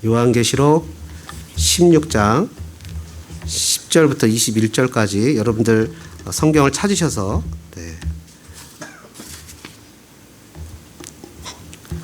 요한계시록 16장 10절부터 21절까지 여러분들 성경을 찾으셔서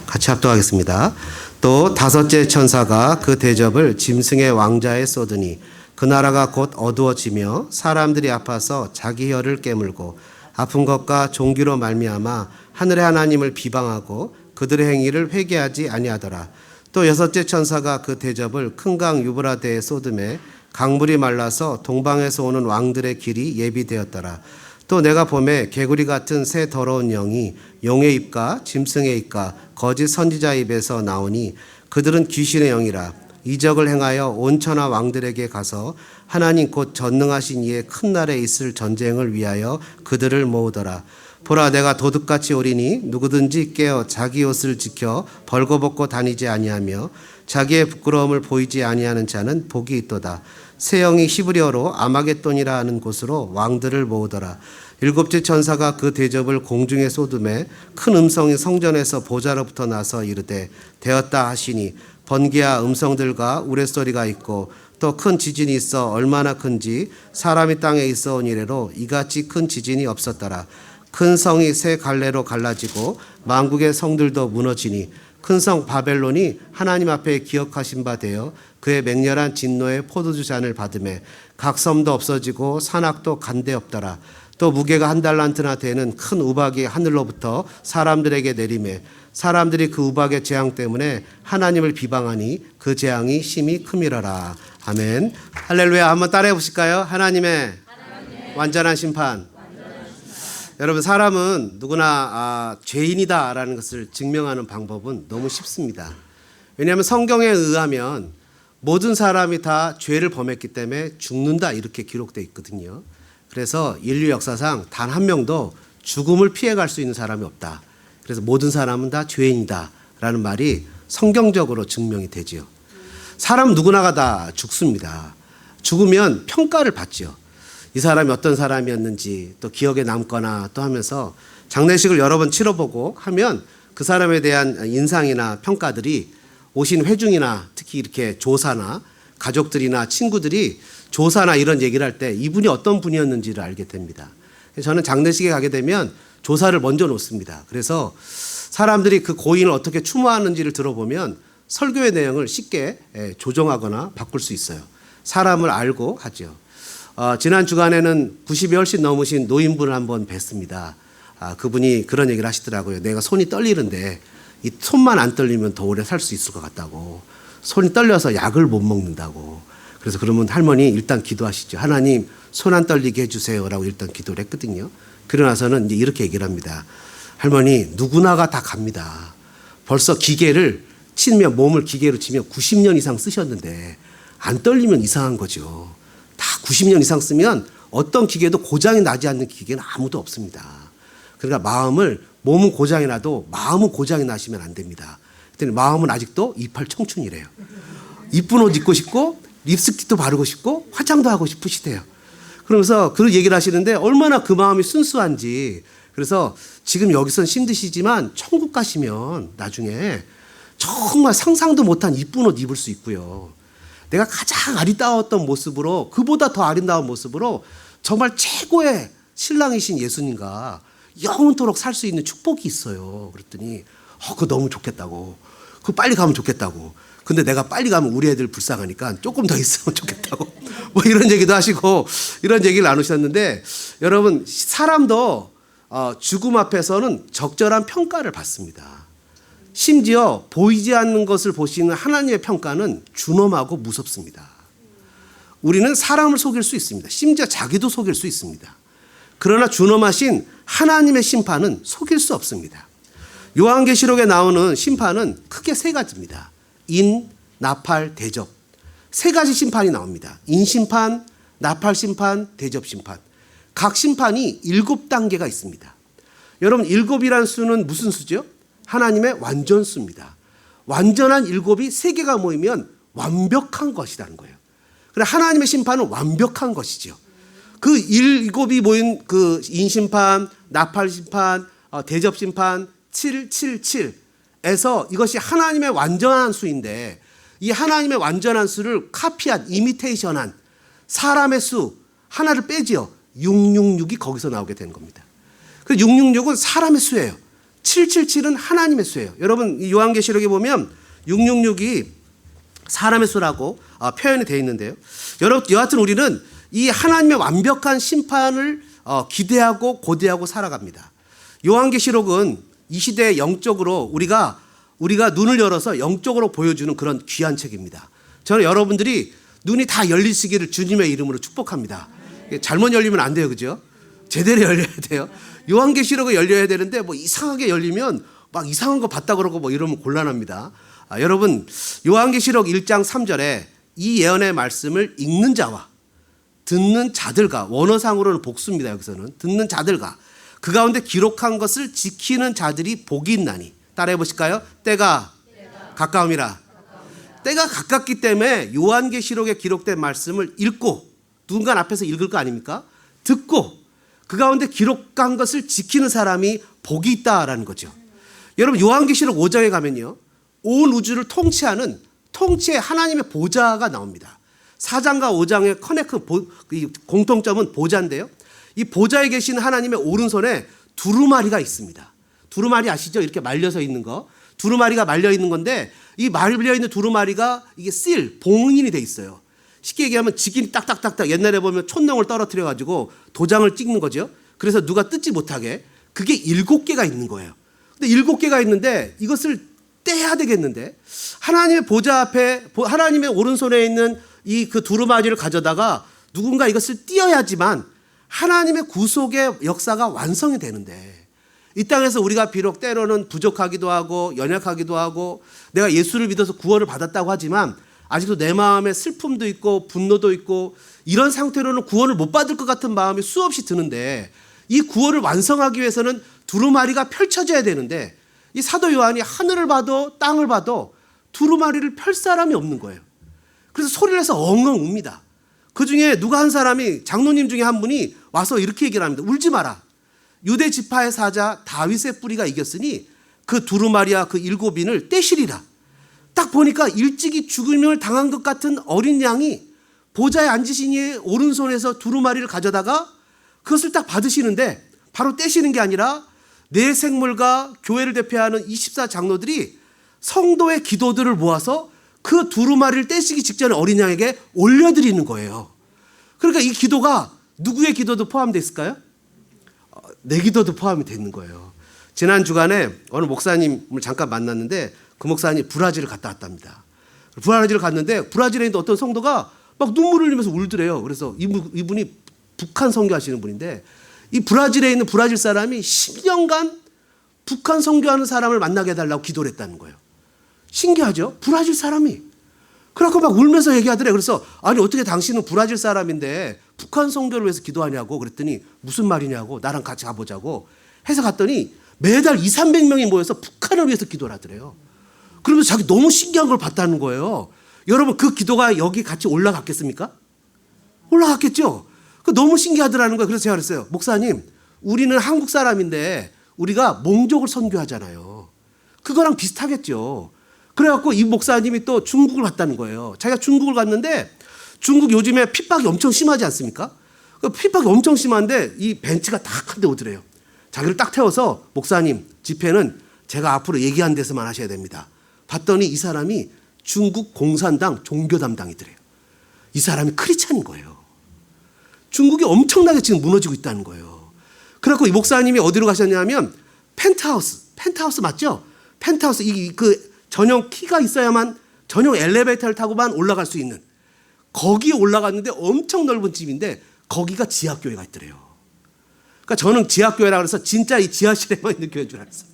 같이 합독하겠습니다. 또 다섯째 천사가 그 대접을 짐승의 왕자에 쏟으니 그 나라가 곧 어두워지며 사람들이 아파서 자기 혀를 깨물고 아픈 것과 종기로 말미암아 하늘의 하나님을 비방하고 그들의 행위를 회개하지 아니하더라. 또 여섯째 천사가 그 대접을 큰 강 유브라데에 쏟음에 강물이 말라서 동방에서 오는 왕들의 길이 예비되었더라. 또 내가 보매 개구리 같은 새 더러운 영이 용의 입과 짐승의 입과 거짓 선지자의 입에서 나오니 그들은 귀신의 영이라. 이적을 행하여 온 천하 왕들에게 가서 하나님 곧 전능하신 이의 큰 날에 있을 전쟁을 위하여 그들을 모으더라. 보라, 내가 도둑같이 오리니 누구든지 깨어 자기 옷을 지켜 벌거벗고 다니지 아니하며 자기의 부끄러움을 보이지 아니하는 자는 복이 있도다. 새 영이 히브리어로 아마겟돈이라 하는 곳으로 왕들을 모으더라. 일곱째 천사가 그 대접을 공중에 쏟음에 큰 음성이 성전에서 보좌로부터 나서 이르되 되었다 하시니 번개와 음성들과 우레소리가 있고 또 큰 지진이 있어 얼마나 큰지 사람이 땅에 있어 온 이래로 이같이 큰 지진이 없었더라. 큰 성이 세 갈래로 갈라지고 만국의 성들도 무너지니 큰 성 바벨론이 하나님 앞에 기억하신 바 되어 그의 맹렬한 진노의 포도주 잔을 받음에 각 섬도 없어지고 산악도 간데 없더라. 또 무게가 1달란트나 되는 큰 우박이 하늘로부터 사람들에게 내리매 사람들이 그 우박의 재앙 때문에 하나님을 비방하니 그 재앙이 심히 크미러라. 아멘. 할렐루야. 한번 따라해 보실까요? 하나님의 완전한 심판. 여러분, 사람은 누구나 죄인이다라는 것을 증명하는 방법은 너무 쉽습니다. 왜냐하면 성경에 의하면 모든 사람이 다 죄를 범했기 때문에 죽는다 이렇게 기록되어 있거든요. 그래서 인류 역사상 단 한 명도 죽음을 피해갈 수 있는 사람이 없다. 그래서 모든 사람은 다 죄인이다라는 말이 성경적으로 증명이 되지요. 사람 누구나가 다 죽습니다. 죽으면 평가를 받죠. 이 사람이 어떤 사람이었는지 또 기억에 남거나 또 하면서 장례식을 여러 번 치러보고 하면 그 사람에 대한 인상이나 평가들이 오신 회중이나 특히 이렇게 조사나 가족들이나 친구들이 조사나 이런 얘기를 할 때 이분이 어떤 분이었는지를 알게 됩니다. 저는 장례식에 가게 되면 조사를 먼저 놓습니다. 그래서 사람들이 그 고인을 어떻게 추모하는지를 들어보면 설교의 내용을 쉽게 조정하거나 바꿀 수 있어요. 사람을 알고 하죠. 지난 주간에는 90이 훨씬 넘으신 노인분을 한번 뵀습니다. 그분이 그런 얘기를 하시더라고요. 내가 손이 떨리는데 이 손만 안 떨리면 더 오래 살 수 있을 것 같다고. 손이 떨려서 약을 못 먹는다고. 그래서 그러면 할머니 일단 기도하시죠. 하나님 손 안 떨리게 해주세요라고 일단 기도를 했거든요. 그러고 나서는 이제 이렇게 얘기를 합니다. 할머니 누구나가 다 갑니다. 벌써 기계를 치면 몸을 기계로 치면 90년 이상 쓰셨는데 안 떨리면 이상한 거죠. 다 90년 이상 쓰면 어떤 기계도 고장이 나지 않는 기계는 아무도 없습니다. 그러니까 몸은 고장이 나도 마음은 고장이 나시면 안 됩니다. 그랬더니 마음은 아직도 이팔 청춘이래요. 이쁜 옷 입고 싶고 립스틱도 바르고 싶고 화장도 하고 싶으시대요. 그러면서 그런 얘기를 하시는데 얼마나 그 마음이 순수한지. 그래서 지금 여기선 힘드시지만 천국 가시면 나중에 정말 상상도 못한 이쁜 옷 입을 수 있고요. 내가 가장 아리따웠던 모습으로 그보다 더 아름다운 모습으로 정말 최고의 신랑이신 예수님과 영원토록 살 수 있는 축복이 있어요. 그랬더니 그거 너무 좋겠다고. 그거 빨리 가면 좋겠다고. 근데 내가 빨리 가면 우리 애들 불쌍하니까 조금 더 있으면 좋겠다고. 뭐 이런 얘기도 하시고 이런 얘기를 나누셨는데 여러분 사람도 죽음 앞에서는 적절한 평가를 받습니다. 심지어 보이지 않는 것을 보시는 하나님의 평가는 준엄하고 무섭습니다. 우리는 사람을 속일 수 있습니다. 심지어 자기도 속일 수 있습니다. 그러나 준엄하신 하나님의 심판은 속일 수 없습니다. 요한계시록에 나오는 심판은 크게 세 가지입니다. 인, 나팔, 대접. 세 가지 심판이 나옵니다. 인심판, 나팔심판, 대접심판. 각 심판이 7단계가 있습니다. 여러분 7이라는 수는 무슨 수죠? 하나님의 완전수입니다. 완전한 7이 3개가 모이면 완벽한 것이라는 거예요. 그래 하나님의 심판은 완벽한 것이죠. 그 7이 모인 그 인심판, 나팔심판, 대접심판 777에서 이것이 하나님의 완전한 수인데 이 하나님의 완전한 수를 카피한, 이미테이션한 사람의 수 하나를 빼지요. 666이 거기서 나오게 되는 겁니다. 그 666은 사람의 수예요. 777은 하나님의 수예요. 여러분 이 요한계시록에 보면 666이 사람의 수라고 표현이 되어 있는데요. 여하튼 우리는 이 하나님의 완벽한 심판을 기대하고 고대하고 살아갑니다. 요한계시록은 이 시대에 영적으로 우리가 눈을 열어서 영적으로 보여주는 그런 귀한 책입니다. 저는 여러분들이 눈이 다 열리시기를 주님의 이름으로 축복합니다. 잘못 열리면 안 돼요. 그죠? 제대로 열려야 돼요. 요한계시록이 열려야 되는데 뭐 이상하게 열리면 막 이상한 거 봤다 그러고 뭐 이러면 곤란합니다. 여러분 요한계시록 1장 3절에 이 예언의 말씀을 읽는 자와 듣는 자들과, 원어상으로는 복수입니다. 여기서는 듣는 자들과 그 가운데 기록한 것을 지키는 자들이 복이 있나니. 따라해 보실까요? 때가 가까움이라. 때가 가깝기 때문에 요한계시록에 기록된 말씀을 읽고 누군가 앞에서 읽을 거 아닙니까? 듣고 그 가운데 기록한 것을 지키는 사람이 복이 있다라는 거죠. 여러분 요한계시록 5장에 가면요, 온 우주를 통치하는 통치의 하나님의 보좌가 나옵니다. 4장과 5장의 공통점은 보좌인데요, 이 보좌에 계신 하나님의 오른손에 두루마리가 있습니다. 두루마리 아시죠? 이렇게 말려서 있는 거. 두루마리가 말려 있는 건데 이 말려 있는 두루마리가 이게 봉인이 돼 있어요. 쉽게 얘기하면 직인이 딱딱딱딱, 옛날에 보면 촌농을 떨어뜨려 가지고 도장을 찍는 거죠. 그래서 누가 뜯지 못하게. 그게 7개가 있는 거예요. 근데 7개가 있는데 이것을 떼야 되겠는데 하나님의 보좌 앞에 하나님의 오른손에 있는 이 그 두루마리를 가져다가 누군가 이것을 띄어야지만 하나님의 구속의 역사가 완성이 되는데, 이 땅에서 우리가 비록 때로는 부족하기도 하고 연약하기도 하고 내가 예수를 믿어서 구원을 받았다고 하지만 아직도 내 마음에 슬픔도 있고 분노도 있고 이런 상태로는 구원을 못 받을 것 같은 마음이 수없이 드는데, 이 구원을 완성하기 위해서는 두루마리가 펼쳐져야 되는데 이 사도 요한이 하늘을 봐도 땅을 봐도 두루마리를 펼 사람이 없는 거예요. 그래서 소리를 해서 엉엉 웁니다. 그 중에 누가 한 사람이, 장로님 중에 한 분이 와서 이렇게 얘기를 합니다. 울지 마라. 유대 지파의 사자 다윗의 뿌리가 이겼으니 그 두루마리와 그 7인을 떼시리라. 딱 보니까 일찍이 죽음을 당한 것 같은 어린 양이 보좌에 앉으신 이의 오른손에서 두루마리를 가져다가 그것을 딱 받으시는데, 바로 떼시는 게 아니라 내 생물과 교회를 대표하는 24 장로들이 성도의 기도들을 모아서 그 두루마리를 떼시기 직전에 어린 양에게 올려드리는 거예요. 그러니까 이 기도가 누구의 기도도 포함되어 있을까요? 내 기도도 포함이 되는 거예요. 지난 주간에 어느 목사님을 잠깐 만났는데 그 목사님이 브라질을 갔다 왔답니다. 브라질을 갔는데 브라질에 있는 어떤 성도가 막 눈물을 흘리면서 울더래요. 그래서 이분이 북한 선교하시는 분인데, 이 브라질에 있는 브라질 사람이 10년간 북한 선교하는 사람을 만나게 해달라고 기도를 했다는 거예요. 신기하죠? 브라질 사람이. 그래갖고 막 울면서 얘기하더래요. 그래서 아니 어떻게 당신은 브라질 사람인데 북한 선교를 위해서 기도하냐고 그랬더니 무슨 말이냐고, 나랑 같이 가보자고 해서 갔더니 매달 200~300명이 모여서 북한을 위해서 기도를 하더래요. 그러면서 자기 너무 신기한 걸 봤다는 거예요. 여러분 그 기도가 여기 같이 올라갔겠습니까? 올라갔겠죠? 너무 신기하더라는 거예요. 그래서 제가 그랬어요. 목사님, 우리는 한국 사람인데 우리가 몽족을 선교하잖아요. 그거랑 비슷하겠죠. 그래갖고 이 목사님이 또 중국을 갔다는 거예요. 자기가 중국을 갔는데 중국 요즘에 핍박이 엄청 심하지 않습니까? 핍박이 엄청 심한데 이 벤츠가 딱 한 대 오더래요. 자기를 딱 태워서 목사님, 집회는 제가 앞으로 얘기한 데서만 하셔야 됩니다. 봤더니 이 사람이 중국 공산당 종교 담당이더래요. 이 사람이 크리스찬인 거예요. 중국이 엄청나게 지금 무너지고 있다는 거예요. 그래갖고 이 목사님이 어디로 가셨냐면 펜트하우스 맞죠? 펜트하우스, 그 전용 키가 있어야만, 전용 엘리베이터를 타고만 올라갈 수 있는, 거기에 올라갔는데 엄청 넓은 집인데 거기가 지하교회가 있더래요. 그러니까 저는 지하교회라 그래서 진짜 이 지하실에만 있는 교회인 줄 알았어요.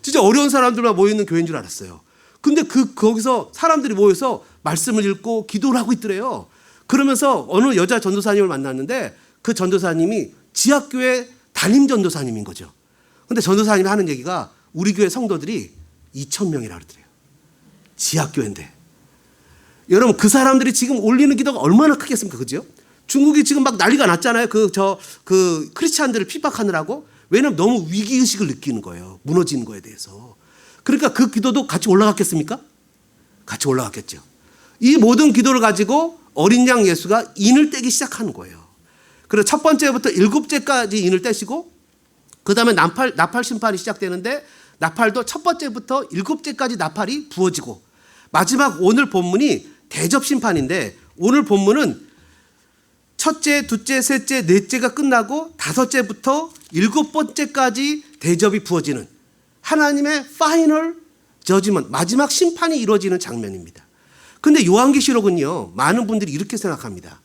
진짜 어려운 사람들만 모여있는 교회인 줄 알았어요. 근데 거기서 사람들이 모여서 말씀을 읽고 기도를 하고 있더래요. 그러면서 어느 여자 전도사님을 만났는데 그 전도사님이 지하교회 담임 전도사님인 거죠. 근데 전도사님이 하는 얘기가 우리 교회 성도들이 2,000명이라 그러더래요. 지하교회인데. 여러분 그 사람들이 지금 올리는 기도가 얼마나 크겠습니까? 그죠? 중국이 지금 막 난리가 났잖아요. 그 크리스찬들을 핍박하느라고. 왜냐면 너무 위기의식을 느끼는 거예요. 무너지는 거에 대해서. 그러니까 그 기도도 같이 올라갔겠습니까? 같이 올라갔겠죠. 이 모든 기도를 가지고 어린 양 예수가 인을 떼기 시작하는 거예요. 그래서 첫 번째부터 7째까지 인을 떼시고 그 다음에 나팔 심판이 시작되는데 나팔도 첫 번째부터 7째까지 나팔이 부어지고 마지막 오늘 본문이 대접 심판인데 오늘 본문은 첫째, 둘째, 셋째, 넷째가 끝나고 5째부터 7번째까지 대접이 부어지는 하나님의 파이널 저지먼트, 마지막 심판이 이루어지는 장면입니다. 근데 요한계시록은요, 많은 분들이 이렇게 생각합니다.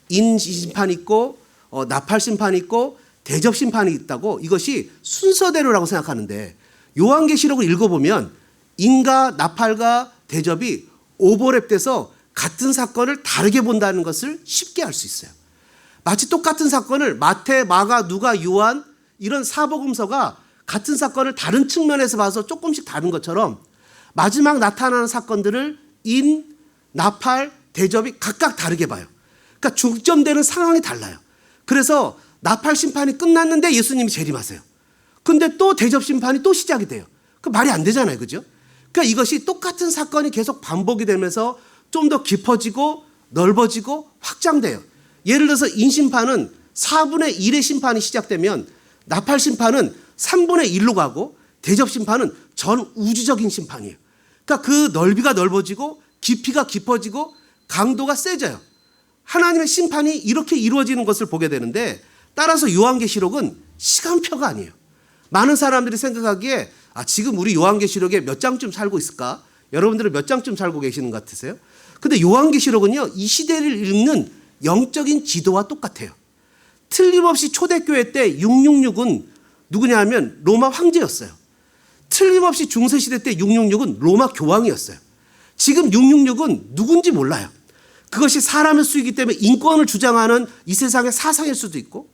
인 심판이 있고 나팔 심판이 있고 대접 심판이 있다고 이것이 순서대로라고 생각하는데 요한계시록을 읽어보면 인과 나팔과 대접이 오버랩돼서 같은 사건을 다르게 본다는 것을 쉽게 알 수 있어요. 마치 똑같은 사건을 마태, 마가, 누가, 요한 이런 사복음서가 같은 사건을 다른 측면에서 봐서 조금씩 다른 것처럼 마지막 나타나는 사건들을 인, 나팔, 대접이 각각 다르게 봐요. 그러니까 중점되는 상황이 달라요. 그래서 나팔 심판이 끝났는데 예수님이 재림하세요. 근데 또 대접 심판이 또 시작이 돼요. 그 말이 안 되잖아요. 그죠? 그러니까 이것이 똑같은 사건이 계속 반복이 되면서 좀 더 깊어지고 넓어지고 확장돼요. 예를 들어서 인심판은 4분의 1의 심판이 시작되면 나팔 심판은 3분의 1로 가고 대접 심판은 전 우주적인 심판이에요. 그러니까 그 넓이가 넓어지고 깊이가 깊어지고 강도가 세져요. 하나님의 심판이 이렇게 이루어지는 것을 보게 되는데 따라서 요한계시록은 시간표가 아니에요. 많은 사람들이 생각하기에 지금 우리 요한계시록에 몇 장쯤 살고 있을까? 여러분들은 몇 장쯤 살고 계시는 것 같으세요? 근데 요한계시록은요, 이 시대를 읽는 영적인 지도와 똑같아요. 틀림없이 초대교회 때 666은 누구냐 하면 로마 황제였어요. 틀림없이 중세시대 때 666은 로마 교황이었어요. 지금 666은 누군지 몰라요. 그것이 사람의 수이기 때문에 인권을 주장하는 이 세상의 사상일 수도 있고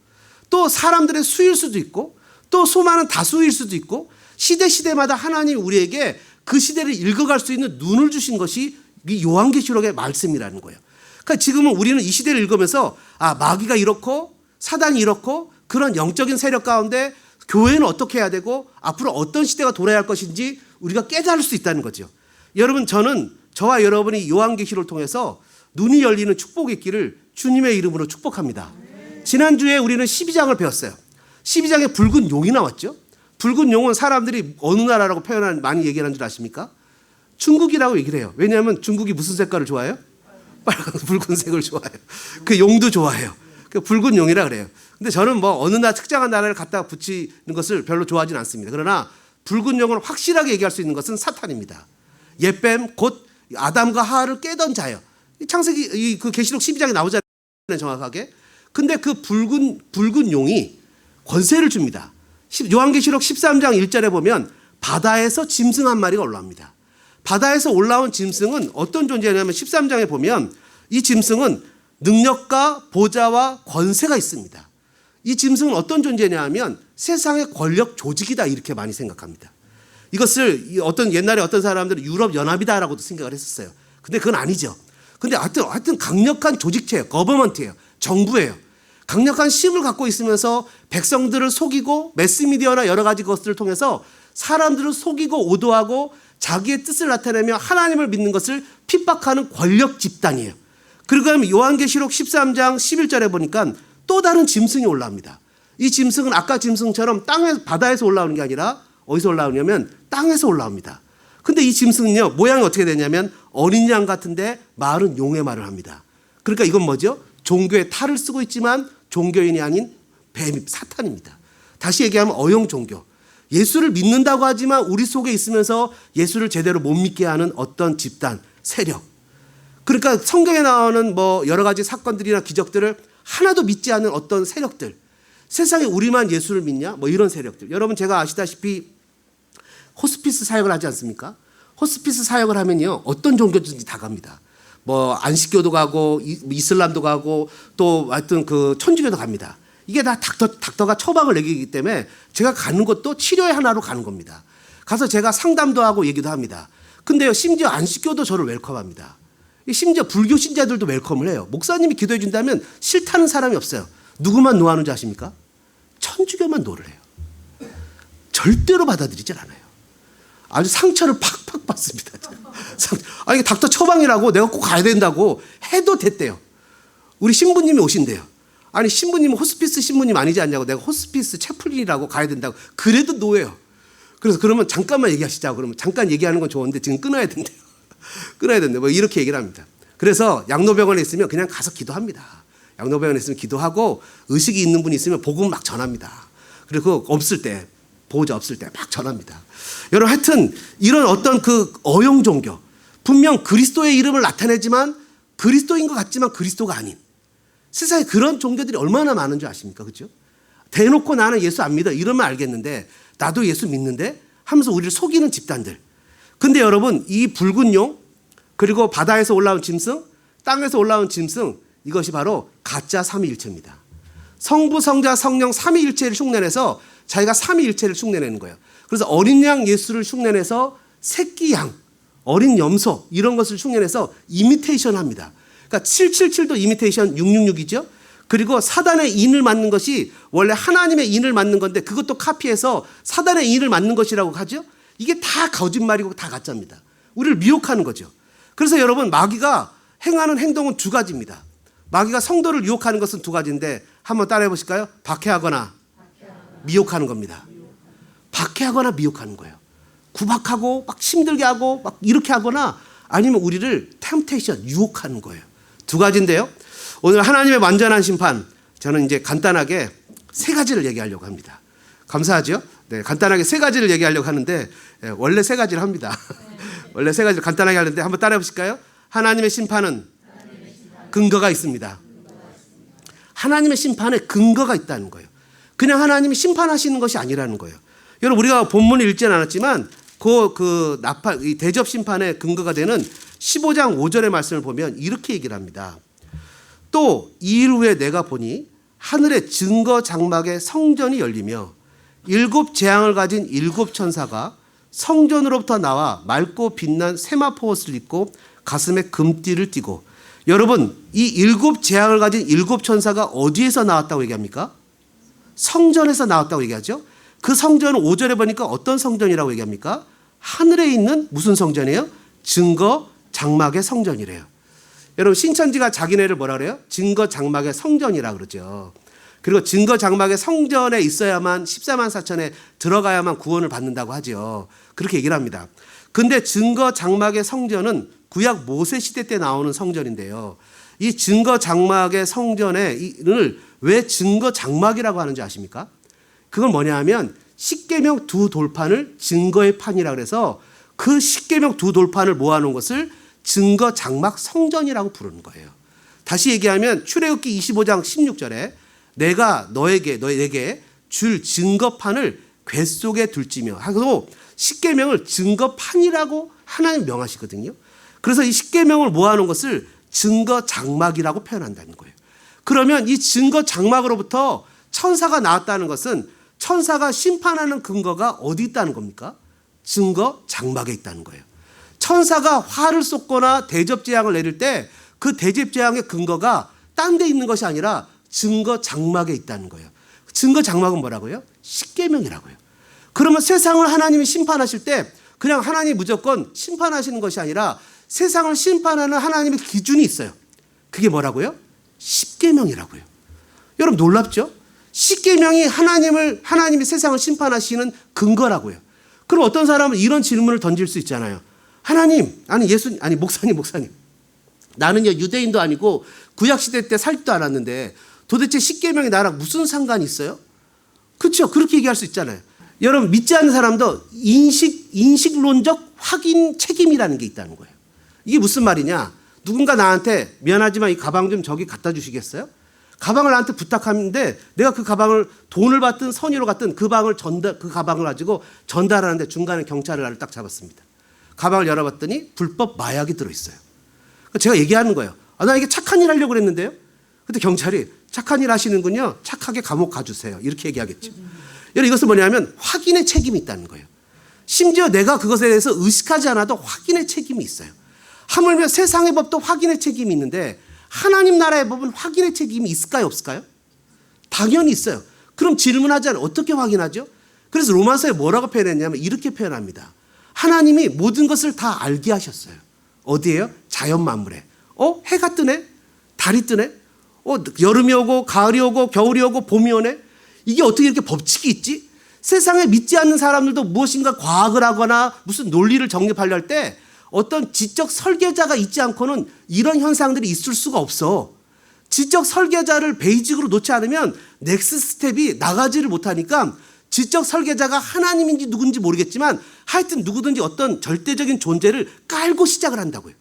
또 사람들의 수일 수도 있고 또 수많은 다수일 수도 있고 시대마다 하나님이 우리에게 그 시대를 읽어갈 수 있는 눈을 주신 것이 이 요한계시록의 말씀이라는 거예요. 그러니까 지금은 우리는 이 시대를 읽으면서 마귀가 이렇고 사단이 이렇고 그런 영적인 세력 가운데 교회는 어떻게 해야 되고 앞으로 어떤 시대가 돌아야 할 것인지 우리가 깨달을 수 있다는 거죠. 여러분, 저와 여러분이 요한계시록을 통해서 눈이 열리는 축복이 있기를 주님의 이름으로 축복합니다. 지난주에 우리는 12장을 배웠어요. 12장에 붉은 용이 나왔죠. 붉은 용은 사람들이 어느 나라라고 많이 얘기하는 줄 아십니까? 중국이라고 얘기를 해요. 왜냐하면 중국이 무슨 색깔을 좋아해요? 빨간 붉은색을 좋아해요. 그 용도 좋아해요. 그 붉은 용이라 그래요. 근데 저는 어느 특정한 나라를 갖다가 붙이는 것을 별로 좋아하지는 않습니다. 그러나 붉은 용을 확실하게 얘기할 수 있는 것은 사탄입니다. 옛뱀 곧 아담과 하와를 깨던 자예요. 창세기 그 계시록 12장에 나오잖아요, 정확하게. 근데 그 붉은 용이 권세를 줍니다. 요한계시록 13장 1절에 보면 바다에서 짐승 한 마리가 올라옵니다. 바다에서 올라온 짐승은 어떤 존재냐면 13장에 보면 이 짐승은 능력과 보좌와 권세가 있습니다. 이 짐승은 어떤 존재냐 하면 세상의 권력 조직이다 이렇게 많이 생각합니다. 이것을 옛날에 어떤 사람들은 유럽 연합이다라고도 생각을 했었어요. 근데 그건 아니죠. 근데 하여튼 강력한 조직체예요. 거버먼트예요. 정부예요. 강력한 힘을 갖고 있으면서 백성들을 속이고 매스미디어나 여러 가지 것들을 통해서 사람들을 속이고 오도하고 자기의 뜻을 나타내며 하나님을 믿는 것을 핍박하는 권력 집단이에요. 그리고 요한계시록 13장 11절에 보니까 또 다른 짐승이 올라옵니다. 이 짐승은 아까 짐승처럼 바다에서 올라오는 게 아니라 어디서 올라오냐면 땅에서 올라옵니다. 근데 이 짐승은요, 모양이 어떻게 되냐면 어린 양 같은데 말은 용의 말을 합니다. 그러니까 이건 뭐죠? 종교의 탈을 쓰고 있지만 종교인이 아닌 뱀, 사탄입니다. 다시 얘기하면 어용 종교. 예수를 믿는다고 하지만 우리 속에 있으면서 예수를 제대로 못 믿게 하는 어떤 집단, 세력. 그러니까 성경에 나오는 여러 가지 사건들이나 기적들을 하나도 믿지 않는 어떤 세력들. 세상에 우리만 예수를 믿냐? 이런 세력들. 여러분, 제가 아시다시피 호스피스 사역을 하지 않습니까? 호스피스 사역을 하면요, 어떤 종교든지 다 갑니다. 안식교도 가고 이슬람도 가고 또 하여튼 그 천주교도 갑니다. 이게 다 닥터가 처방을 내기기 때문에 제가 가는 것도 치료의 하나로 가는 겁니다. 가서 제가 상담도 하고 얘기도 합니다. 근데요, 심지어 안식교도 저를 웰컴합니다. 심지어 불교 신자들도 웰컴을 해요. 목사님이 기도해 준다면 싫다는 사람이 없어요. 누구만 노하는지 아십니까? 천주교만 노를 해요. 절대로 받아들이질 않아요. 아주 상처를 팍팍 받습니다. 아니 닥터 처방이라고 내가 꼭 가야 된다고 해도 됐대요. 우리 신부님이 오신대요. 아니 신부님은 호스피스 신부님 아니지 않냐고. 내가 호스피스 채플린이라고 가야 된다고. 그래도 노예요. 그래서 그러면 잠깐만 얘기하시자고. 그러면 잠깐 얘기하는 건 좋은데 지금 끊어야 된대요. 끊어야 된대요. 뭐 이렇게 얘기를 합니다. 그래서 양로병원에 있으면 그냥 가서 기도합니다. 양로병원에 있으면 기도하고 의식이 있는 분이 있으면 복음 막 전합니다. 그리고 없을 때 보호자 없을 때 막 전합니다. 여러분 하여튼 이런 어떤 그 어용 종교 분명 그리스도의 이름을 나타내지만 그리스도인 것 같지만 그리스도가 아닌 세상에 그런 종교들이 얼마나 많은 줄 아십니까? 그렇죠? 대놓고 나는 예수 안 믿어 이러면 알겠는데 나도 예수 믿는데 하면서 우리를 속이는 집단들. 근데 여러분 이 붉은 용 그리고 바다에서 올라온 짐승 땅에서 올라온 짐승 이것이 바로 가짜 삼위일체입니다. 성부 성자 성령 삼위일체를 흉내내서 자기가 삼위일체를 흉내내는 거예요. 그래서 어린 양 예수를 흉내내서 새끼 양 어린 염소 이런 것을 흉내내서 이미테이션 합니다. 그러니까 777도 이미테이션 666이죠. 그리고 사단의 인을 맞는 것이 원래 하나님의 인을 맞는 건데 그것도 카피해서 사단의 인을 맞는 것이라고 하죠. 이게 다 거짓말이고 다 가짜입니다. 우리를 미혹하는 거죠. 그래서 여러분 마귀가 행하는 행동은 두 가지입니다. 마귀가 성도를 유혹하는 것은 두 가지인데 한번 따라해 보실까요? 박해하거나 미혹하는 겁니다. 박해하거나 미혹하는 거예요. 구박하고 막 힘들게 하고 막 이렇게 하거나 아니면 우리를 템테이션 유혹하는 거예요. 두 가지인데요. 오늘 하나님의 완전한 심판 저는 이제 간단하게 세 가지를 얘기하려고 합니다. 감사하죠? 네, 간단하게 세 가지를 얘기하려고 하는데 원래 세 가지를 합니다. 원래 세 가지를 간단하게 하는데 한번 따라해 보실까요? 하나님의 심판은 근거가 있습니다. 하나님의 심판에 근거가 있다는 거예요. 그냥 하나님이 심판하시는 것이 아니라는 거예요. 여러분 우리가 본문을 읽지는 않았지만 이 대접 심판의 근거가 되는 15장 5절의 말씀을 보면 이렇게 얘기를 합니다. 또 2일 후에 내가 보니 하늘의 증거 장막의 성전이 열리며 7 재앙을 가진 7 천사가 성전으로부터 나와 맑고 빛난 세마포옷을 입고 가슴에 금띠를 띠고 여러분 이 7 재앙을 가진 7 천사가 어디에서 나왔다고 얘기합니까? 성전에서 나왔다고 얘기하죠. 그 성전은 5절에 보니까 어떤 성전이라고 얘기합니까? 하늘에 있는 무슨 성전이에요? 증거 장막의 성전이래요. 여러분 신천지가 자기네를 뭐라 그래요? 증거 장막의 성전이라 그러죠. 그리고 증거 장막의 성전에 있어야만 14만 4천에 들어가야만 구원을 받는다고 하죠. 그렇게 얘기를 합니다. 근데 증거 장막의 성전은 구약 모세 시대 때 나오는 성전인데요. 이 증거 장막의 성전을 왜 증거 장막이라고 하는지 아십니까? 그건 뭐냐 하면 십계명 두 돌판을 증거의 판이라 그래서 그 십계명 두 돌판을 모아놓은 것을 증거 장막 성전이라고 부르는 거예요. 다시 얘기하면 출애굽기 25장 16절에 내가 너에게 줄 증거판을 궤속에 둘지며 하고 십계명을 증거판이라고 하나님 명하시거든요. 그래서 이 십계명을 모아놓은 것을 증거 장막이라고 표현한다는 거예요. 그러면 이 증거 장막으로부터 천사가 나왔다는 것은 천사가 심판하는 근거가 어디 있다는 겁니까? 증거 장막에 있다는 거예요. 천사가 화를 쏟거나 대접재앙을 내릴 때 그 대접재앙의 근거가 딴 데 있는 것이 아니라 증거 장막에 있다는 거예요. 증거 장막은 뭐라고요? 십계명이라고요. 그러면 세상을 하나님이 심판하실 때 그냥 하나님이 무조건 심판하시는 것이 아니라 세상을 심판하는 하나님의 기준이 있어요. 그게 뭐라고요? 십계명이라고요. 여러분 놀랍죠? 십계명이 하나님이 세상을 심판하시는 근거라고요. 그럼 어떤 사람은 이런 질문을 던질 수 있잖아요. 하나님, 목사님. 나는요 유대인도 아니고 구약시대 때 살지도 않았는데 도대체 십계명이 나랑 무슨 상관이 있어요? 그렇죠? 그렇게 얘기할 수 있잖아요. 여러분 믿지 않는 사람도 인식론적 확인 책임이라는 게 있다는 거예요. 이게 무슨 말이냐? 누군가 나한테 미안하지만 이 가방 좀 저기 갖다 주시겠어요? 가방을 나한테 부탁하는데 내가 그 가방을 돈을 받든 선의로 갖든 그 가방을 가지고 전달하는데 중간에 경찰을 나를 딱 잡았습니다. 가방을 열어봤더니 불법 마약이 들어있어요. 제가 얘기하는 거예요. 나 이게 착한 일 하려고 그랬는데요. 근데 경찰이 착한 일 하시는군요. 착하게 감옥 가주세요. 이렇게 얘기하겠죠. 여러분 이것은 뭐냐면 확인의 책임이 있다는 거예요. 심지어 내가 그것에 대해서 의식하지 않아도 확인의 책임이 있어요. 하물며 세상의 법도 확인의 책임이 있는데 하나님 나라의 법은 확인의 책임이 있을까요? 없을까요? 당연히 있어요. 그럼 질문하자면 어떻게 확인하죠? 그래서 로마서에 뭐라고 표현했냐면 이렇게 표현합니다. 하나님이 모든 것을 다 알게 하셨어요. 어디에요? 자연 만물에. 해가 뜨네? 달이 뜨네? 여름이 오고 가을이 오고 겨울이 오고 봄이 오네? 이게 어떻게 이렇게 법칙이 있지? 세상에 믿지 않는 사람들도 무엇인가 과학을 하거나 무슨 논리를 정립하려 할 때 어떤 지적 설계자가 있지 않고는 이런 현상들이 있을 수가 없어. 지적 설계자를 베이직으로 놓지 않으면 넥스트 스텝이 나가지를 못하니까 지적 설계자가 하나님인지 누군지 모르겠지만 하여튼 누구든지 어떤 절대적인 존재를 깔고 시작을 한다고요.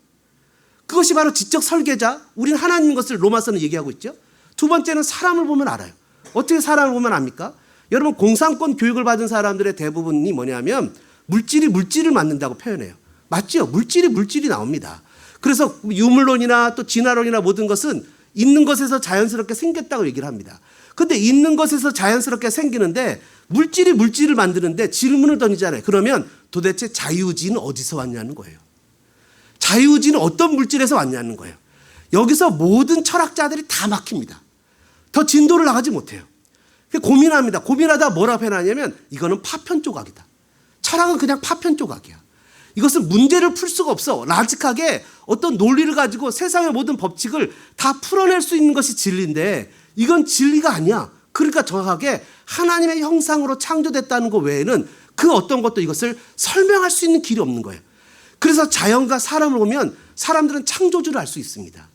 그것이 바로 지적 설계자, 우리는 하나님인 것을 로마서는 얘기하고 있죠. 두 번째는 사람을 보면 알아요. 어떻게 사람을 보면 압니까? 여러분 공상권 교육을 받은 사람들의 대부분이 뭐냐면 물질이 물질을 만든다고 표현해요. 맞죠? 물질이 나옵니다. 그래서 유물론이나 또 진화론이나 모든 것은 있는 것에서 자연스럽게 생겼다고 얘기를 합니다. 근데 있는 것에서 자연스럽게 생기는데 물질이 물질을 만드는데 질문을 던지잖아요. 그러면 도대체 자유의지는 어디서 왔냐는 거예요. 자유의지는 어떤 물질에서 왔냐는 거예요. 여기서 모든 철학자들이 다 막힙니다. 더 진도를 나가지 못해요. 고민합니다. 고민하다 뭐라 표현하냐면 이거는 파편 조각이다. 철학은 그냥 파편 조각이야. 이것은 문제를 풀 수가 없어. 라직하게 어떤 논리를 가지고 세상의 모든 법칙을 다 풀어낼 수 있는 것이 진리인데 이건 진리가 아니야. 그러니까 정확하게 하나님의 형상으로 창조됐다는 것 외에는 그 어떤 것도 이것을 설명할 수 있는 길이 없는 거예요. 그래서 자연과 사람을 보면 사람들은 창조주를 알 수 있습니다.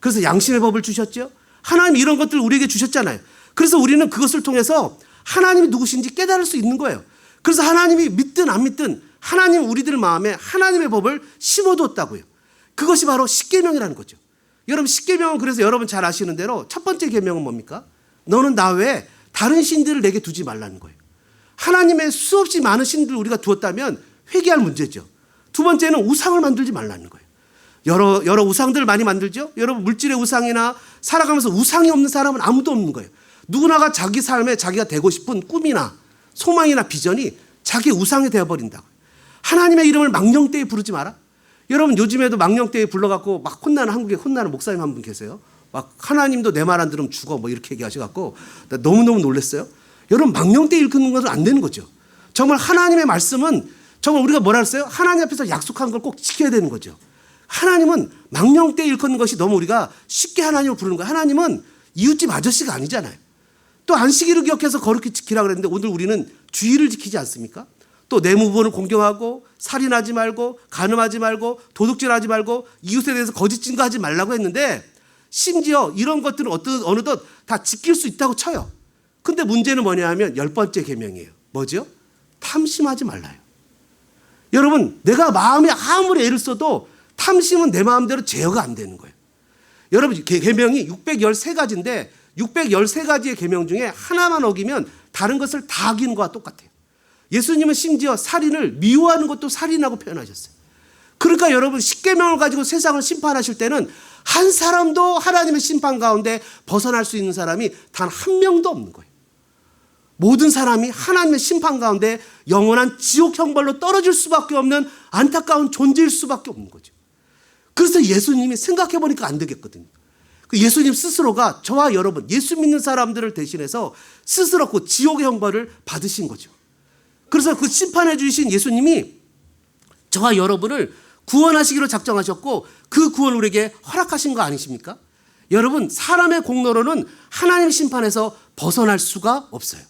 그래서 양심의 법을 주셨죠. 하나님이 이런 것들을 우리에게 주셨잖아요. 그래서 우리는 그것을 통해서 하나님이 누구신지 깨달을 수 있는 거예요. 그래서 하나님이 믿든 안 믿든 하나님 우리들 마음에 하나님의 법을 심어두었다고요. 그것이 바로 십계명이라는 거죠. 여러분 십계명은 그래서 여러분 잘 아시는 대로 첫 번째 계명은 뭡니까? 너는 나 외에 다른 신들을 내게 두지 말라는 거예요. 하나님의 수없이 많은 신들을 우리가 두었다면 회개할 문제죠. 두 번째는 우상을 만들지 말라는 거예요. 여러 우상들을 많이 만들죠. 여러분 물질의 우상이나 살아가면서 우상이 없는 사람은 아무도 없는 거예요. 누구나가 자기 삶에 자기가 되고 싶은 꿈이나 소망이나 비전이 자기 우상이 되어버린다고. 하나님의 이름을 망령되이 부르지 마라. 여러분 요즘에도 망령되이 불러갖고 막 혼나는 한국에 혼나는 목사님 한 분 계세요. 막 하나님도 내 말 안 들으면 죽어 뭐 이렇게 얘기하셔갖고 너무너무 놀랐어요. 여러분 망령되이 읽는 것은 안 되는 거죠. 정말 하나님의 말씀은 정말 우리가 뭐라 했어요? 하나님 앞에서 약속한 걸 꼭 지켜야 되는 거죠. 하나님은 망령되이 일컫는 것이 너무 우리가 쉽게 하나님을 부르는 거예요. 하나님은 이웃집 아저씨가 아니잖아요. 또 안식일을 기억해서 거룩히 지키라 그랬는데 오늘 우리는 주의를 지키지 않습니까? 또 내 무부모를 공경하고 살인하지 말고 간음하지 말고 도둑질하지 말고 이웃에 대해서 거짓 증거하지 말라고 했는데 심지어 이런 것들은 어느덧 다 지킬 수 있다고 쳐요. 근데 문제는 뭐냐 하면 10번째 계명이에요. 뭐죠? 탐심하지 말라요. 여러분 내가 마음에 아무리 애를 써도 탐심은 내 마음대로 제어가 안 되는 거예요. 여러분 계명이 613가지인데 613가지의 계명 중에 하나만 어기면 다른 것을 다 어기는 것과 똑같아요. 예수님은 심지어 살인을 미워하는 것도 살인이라고 표현하셨어요. 그러니까 여러분 십계명을 가지고 세상을 심판하실 때는 한 사람도 하나님의 심판 가운데 벗어날 수 있는 사람이 단 한 명도 없는 거예요. 모든 사람이 하나님의 심판 가운데 영원한 지옥 형벌로 떨어질 수밖에 없는 안타까운 존재일 수밖에 없는 거죠. 그래서 예수님이 생각해보니까 안 되겠거든요. 예수님 스스로가 저와 여러분 예수 믿는 사람들을 대신해서 스스로 그 지옥의 형벌을 받으신 거죠. 그래서 그 심판해 주신 예수님이 저와 여러분을 구원하시기로 작정하셨고 그 구원을 우리에게 허락하신 거 아니십니까? 여러분 사람의 공로로는 하나님의 심판에서 벗어날 수가 없어요.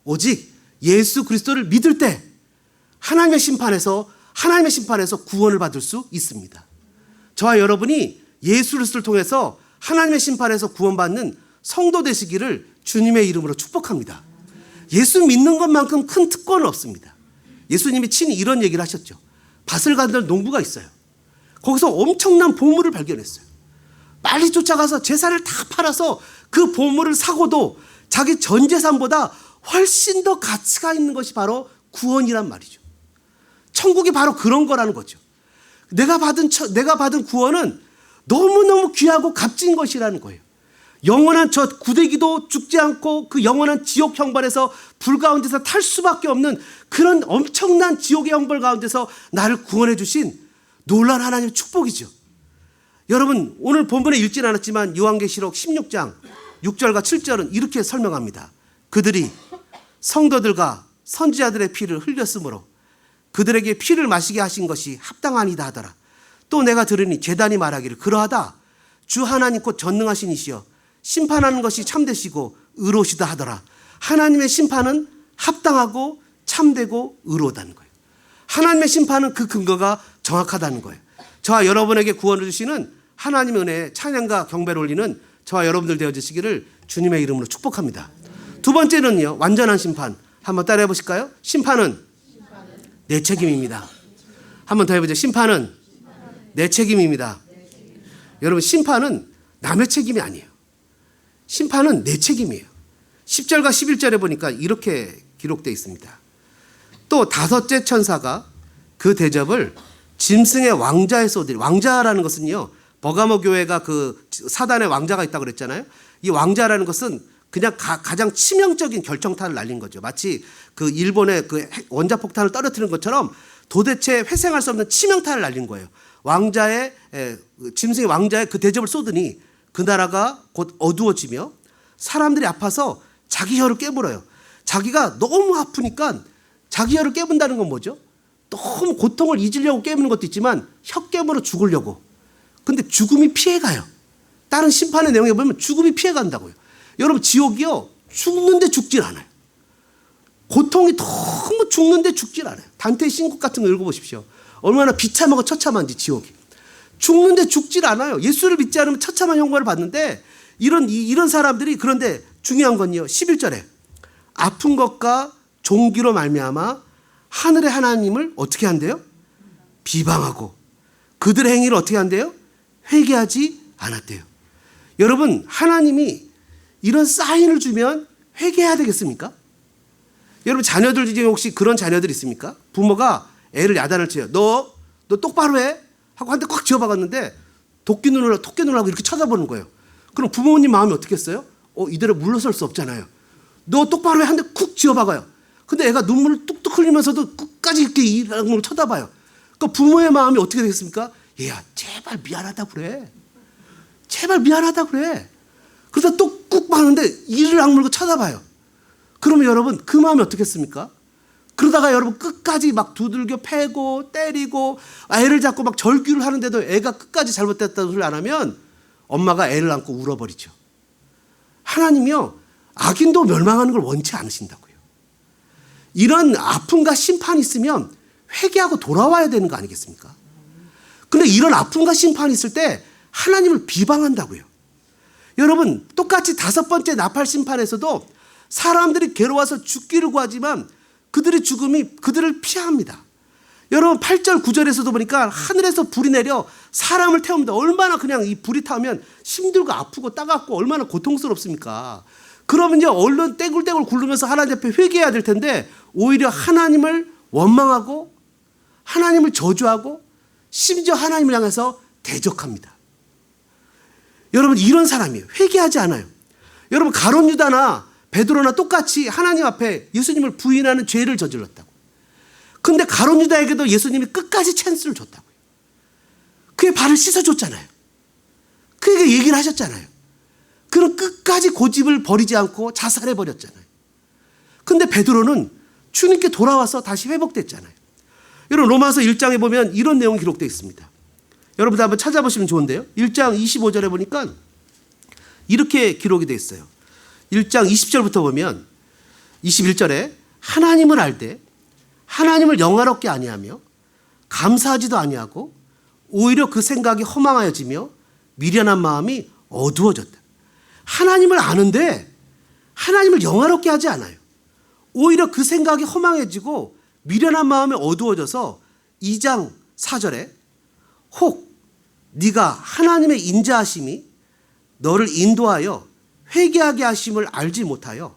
오직 예수 그리스도를 믿을 때 하나님의 심판에서 구원을 받을 수 있습니다. 저와 여러분이 예수 그리스도를 통해서 하나님의 심판에서 구원받는 성도 되시기를 주님의 이름으로 축복합니다. 예수 믿는 것만큼 큰 특권은 없습니다. 예수님이 친히 이런 얘기를 하셨죠. 밭을 가는 농부가 있어요. 거기서 엄청난 보물을 발견했어요. 빨리 쫓아가서 재산을 다 팔아서 그 보물을 사고도 자기 전 재산보다 훨씬 더 가치가 있는 것이 바로 구원이란 말이죠. 천국이 바로 그런 거라는 거죠. 내가 받은 구원은 너무너무 귀하고 값진 것이라는 거예요. 영원한 저 구데기도 죽지 않고 그 영원한 지옥 형벌에서 불 가운데서 탈 수밖에 없는 그런 엄청난 지옥의 형벌 가운데서 나를 구원해 주신 놀라운 하나님의 축복이죠. 여러분 오늘 본문에 읽지는 않았지만 요한계시록 16장 6절과 7절은 이렇게 설명합니다. 그들이 성도들과 선지자들의 피를 흘렸으므로 그들에게 피를 마시게 하신 것이 합당하니다 하더라. 또 내가 들으니 제단이 말하기를 그러하다. 주 하나님 곧 전능하신 이시여 심판하는 것이 참되시고 의로우시다 하더라. 하나님의 심판은 합당하고 참되고 의로우다는 거예요. 하나님의 심판은 그 근거가 정확하다는 거예요. 저와 여러분에게 구원을 주시는 하나님의 은혜에 찬양과 경배를 올리는 저와 여러분들 되어주시기를 주님의 이름으로 축복합니다. 두 번째는요, 완전한 심판. 한번 따라해 보실까요? 심판은 내 책임입니다. 한번 더 해보죠. 심판은 내 책임입니다. 여러분, 심판은 남의 책임이 아니에요. 심판은 내 책임이에요. 10절과 11절에 보니까 이렇게 기록되어 있습니다. 또 다섯째 천사가 그 대접을 짐승의 왕자에 쏟으리. 왕자라는 것은요, 버가모 교회가 그 사단의 왕자가 있다고 그랬잖아요. 이 왕자라는 것은 그냥 가장 치명적인 결정탄을 날린 거죠. 마치 그 일본의 그 원자폭탄을 떨어뜨리는 것처럼 도대체 회생할 수 없는 치명탄을 날린 거예요. 짐승의 왕자의 그 대접을 쏟으니 그 나라가 곧 어두워지며 사람들이 아파서 자기 혀를 깨물어요. 자기가 너무 아프니까 자기 혀를 깨문다는 건 뭐죠? 너무 고통을 잊으려고 깨무는 것도 있지만 혀 깨물어 죽으려고. 근데 죽음이 피해가요. 다른 심판의 내용에 보면 죽음이 피해간다고요. 여러분, 지옥이요, 죽는데 죽질 않아요. 고통이 너무 죽는데 죽질 않아요. 단테의 신곡 같은 거 읽어보십시오. 얼마나 비참하고 처참한지 지옥이. 죽는데 죽질 않아요. 예수를 믿지 않으면 처참한 형벌을 받는데 이런 사람들이, 그런데 중요한 건요, 11절에 아픈 것과 종기로 말미암아 하늘의 하나님을 어떻게 한대요? 비방하고 그들의 행위를 어떻게 한대요? 회개하지 않았대요. 여러분, 하나님이 이런 사인을 주면 회개해야 되겠습니까? 여러분, 자녀들 중에 혹시 그런 자녀들 있습니까? 부모가 애를 야단을 쳐요. 너 똑바로 해 하고 한 대 꽉 쥐어박았는데 토끼 눈을 하고 이렇게 쳐다보는 거예요. 그럼 부모님 마음이 어떻겠어요? 이대로 물러설 수 없잖아요. 너 똑바로 해 한 대 쿡 쥐어박아요. 근데 애가 눈물을 뚝뚝 흘리면서도 끝까지 이렇게 이런 걸 쳐다봐요. 그러니까 부모의 마음이 어떻게 되겠습니까? 얘야, 제발 미안하다 그래. 제발 미안하다 그래. 그러다 또 꾹 하는데 이를 악물고 쳐다봐요. 그러면 여러분, 그 마음이 어떻겠습니까? 그러다가 여러분 끝까지 막 두들겨 패고 때리고 애를 잡고 막 절규를 하는데도 애가 끝까지 잘못됐다는 소리를 안 하면 엄마가 애를 안고 울어버리죠. 하나님이요, 악인도 멸망하는 걸 원치 않으신다고요. 이런 아픔과 심판이 있으면 회개하고 돌아와야 되는 거 아니겠습니까? 근데 이런 아픔과 심판이 있을 때 하나님을 비방한다고요. 여러분, 똑같이 5번째 나팔 심판에서도 사람들이 괴로워서 죽기를 구하지만 그들의 죽음이 그들을 피합니다. 여러분, 8절 9절에서도 보니까 하늘에서 불이 내려 사람을 태웁니다. 얼마나 그냥 이 불이 타면 힘들고 아프고 따갑고 얼마나 고통스럽습니까? 그러면요, 얼른 떼굴떼굴 굴르면서 하나님 앞에 회개해야 될 텐데 오히려 하나님을 원망하고 하나님을 저주하고 심지어 하나님을 향해서 대적합니다. 여러분, 이런 사람이에요. 회개하지 않아요. 여러분, 가룟 유다나 베드로나 똑같이 하나님 앞에 예수님을 부인하는 죄를 저질렀다고. 근데 가룟 유다에게도 예수님이 끝까지 찬스를 줬다고요. 그의 발을 씻어줬잖아요. 그에게 얘기를 하셨잖아요. 그는 끝까지 고집을 버리지 않고 자살해버렸잖아요. 근데 베드로는 주님께 돌아와서 다시 회복됐잖아요. 여러분, 로마서 1장에 보면 이런 내용이 기록되어 있습니다. 여러분들 한번 찾아보시면 좋은데요. 1장 25절에 보니까 이렇게 기록이 되어 있어요. 1장 20절부터 보면 21절에 하나님을 알되 하나님을 영화롭게 아니하며 감사하지도 아니하고 오히려 그 생각이 허망하여지며 미련한 마음이 어두워졌다. 하나님을 아는데 하나님을 영화롭게 하지 않아요. 오히려 그 생각이 허망해지고 미련한 마음이 어두워져서 2장 4절에 혹 네가 하나님의 인자하심이 너를 인도하여 회개하게 하심을 알지 못하여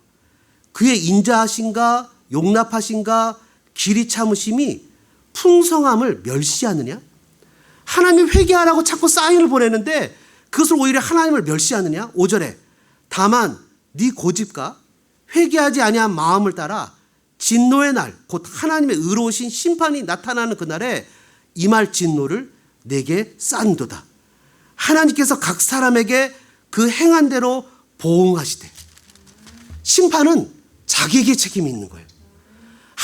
그의 인자하심과 용납하심과 길이 참으심이 풍성함을 멸시하느냐? 하나님 회개하라고 자꾸 사인을 보내는데 그것을 오히려 하나님을 멸시하느냐? 5절에 다만 네 고집과 회개하지 아니한 마음을 따라 진노의 날 곧 하나님의 의로우신 심판이 나타나는 그날에 임할 진노를 내게 싼도다. 하나님께서 각 사람에게 그 행한 대로 보응하시되. 심판은 자기에게 책임이 있는 거예요.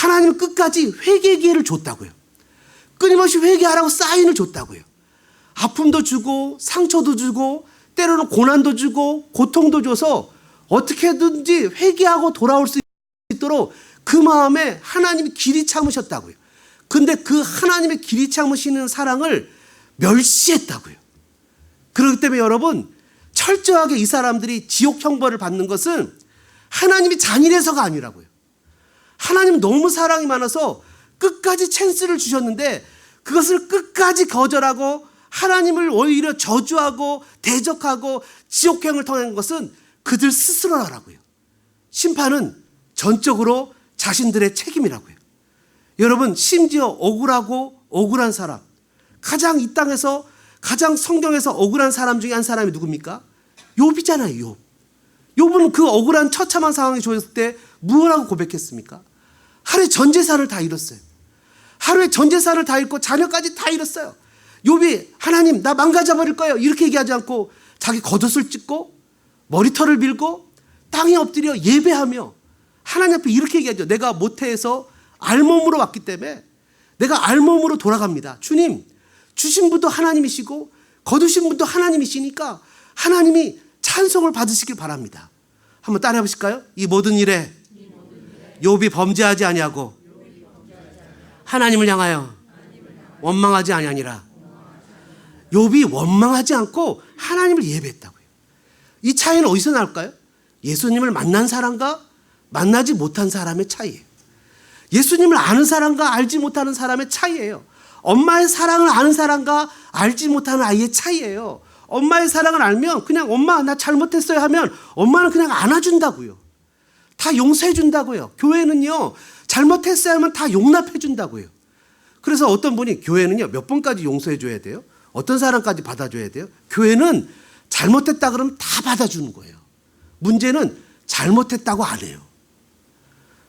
하나님은 끝까지 회개 기회를 줬다고요. 끊임없이 회개하라고 사인을 줬다고요. 아픔도 주고 상처도 주고 때로는 고난도 주고 고통도 줘서 어떻게든지 회개하고 돌아올 수 있도록 그 마음에 하나님이 길이 참으셨다고요. 근데 그 하나님의 길이 참으시는 사랑을 멸시했다고요. 그렇기 때문에 여러분, 철저하게 이 사람들이 지옥 형벌을 받는 것은 하나님이 잔인해서가 아니라고요. 하나님은 너무 사랑이 많아서 끝까지 찬스를 주셨는데 그것을 끝까지 거절하고 하나님을 오히려 저주하고 대적하고 지옥행을 통한 것은 그들 스스로라고요. 심판은 전적으로 자신들의 책임이라고요. 여러분, 심지어 억울하고 억울한 사람, 가장 이 땅에서 가장 성경에서 억울한 사람 중에 한 사람이 누굽니까? 욥이잖아요. 욥. 욥은 그 억울한 처참한 상황에 놓였을 때 무엇라고 고백했습니까? 하루에 전 재산을 다 잃었어요. 하루에 전 재산을 다 잃고 자녀까지 다 잃었어요. 욥이 하나님 나 망가져버릴 거예요 이렇게 얘기하지 않고 자기 겉옷을 찢고 머리털을 밀고 땅에 엎드려 예배하며 하나님 앞에 이렇게 얘기하죠. 내가 모태에서 알몸으로 왔기 때문에 내가 알몸으로 돌아갑니다. 주님, 주신 분도 하나님이시고 거두신 분도 하나님이시니까 하나님이 찬송을 받으시길 바랍니다. 한번 따라해 보실까요? 이 모든 일에 욥이 범죄하지 아니하고 하나님을 향하여 원망하지 아니하니라. 욥이 원망하지 않고 하나님을 예배했다고요. 이 차이는 어디서 나올까요? 예수님을 만난 사람과 만나지 못한 사람의 차이예요. 예수님을 아는 사람과 알지 못하는 사람의 차이예요. 엄마의 사랑을 아는 사람과 알지 못하는 아이의 차이예요. 엄마의 사랑을 알면 그냥 엄마 나 잘못했어요 하면 엄마는 그냥 안아준다고요. 다 용서해 준다고요. 교회는요, 잘못했어요 하면 다 용납해 준다고요. 그래서 어떤 분이 교회는요, 몇 번까지 용서해 줘야 돼요? 어떤 사람까지 받아줘야 돼요? 교회는 잘못했다 그러면 다 받아주는 거예요. 문제는 잘못했다고 안 해요.